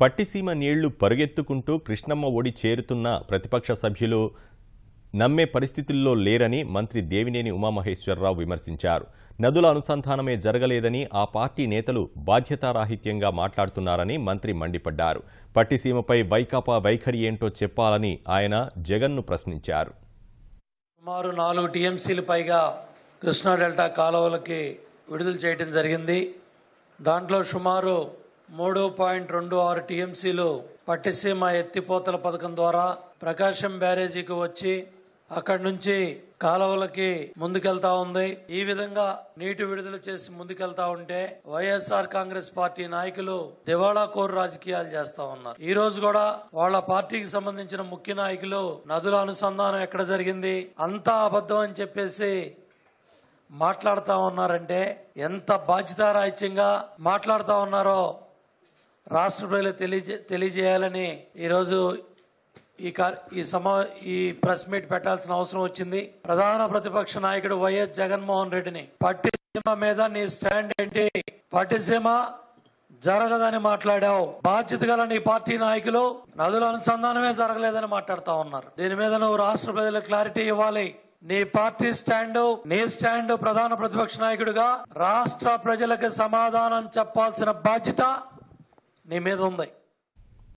పట్టిసీమ నీళ్లు పరుగెత్తుకుంటూ కృష్ణమ్మ ఒడి చేరుతున్న ప్రతిపక్ష సభ్యులు నమ్మే పరిస్థితుల్లో లేరని మంత్రి దేవినేని ఉమామహేశ్వరరావు విమర్శించారు. నదుల అనుసంధానమే జరగలేదని ఆ పార్టీ నేతలు బాధ్యతారాహిత్యంగా మాట్లాడుతున్నారని మంత్రి మండిపడ్డారు. పట్టిసీమపై వైకాపా వైఖరి ఏంటో చెప్పాలని ఆయన జగన్ను ప్రశ్నించారు. సుమారు 4 టీఎంసీలు పైగా కృష్ణా డెల్టా కాలువలకి విడుదల చేయడం జరిగింది. దాంట్లో సుమారు 3.26 టీఎంసీలు పట్టిసీమ ఎత్తిపోతల పథకం ద్వారా ప్రకాశం బ్యారేజీకి వచ్చి అక్కడి నుంచి కాలువలకి ముందుకెళ్తా ఉంది. ఈ విధంగా నీటి విడుదల చేసి ముందుకెళ్తా ఉంటే వైఎస్ఆర్ కాంగ్రెస్ పార్టీ నాయకులు దివాళా కోరు రాజకీయాలు చేస్తా ఉన్నారు. ఈ రోజు కూడా వాళ్ళ పార్టీకి సంబంధించిన ముఖ్య నాయకులు నదుల అనుసంధానం ఎక్కడ జరిగింది అంతా అబద్ధం అని చెప్పేసి మాట్లాడుతా ఉన్నారంటే ఎంత బాధ్యతారాహిత్యంగా మాట్లాడుతా ఉన్నారో రాష్ట్ర ప్రజలకు తెలియజేయాలని ఈరోజు ఈ ప్రెస్ మీట్ పెట్టాల్సిన అవసరం వచ్చింది. ప్రధాన ప్రతిపక్ష నాయకుడు వైఎస్ జగన్మోహన్ రెడ్డిని పట్టిసీమ మీద నీ స్టాండ్ ఏంటి? పట్టిసీమ జరగదని మాట్లాడావు. బాధ్యత గల నీ పార్టీ నాయకులు నదుల అనుసంధానమే జరగలేదని మాట్లాడుతా ఉన్నారు. దీని మీద నువ్వు రాష్ట్ర ప్రజలకు క్లారిటీ ఇవ్వాలి. నీ పార్టీ నీ స్టాండ్ ప్రధాన ప్రతిపక్ష నాయకుడిగా రాష్ట్ర ప్రజలకు సమాధానం చెప్పాల్సిన బాధ్యత నీ మీద ఉంది.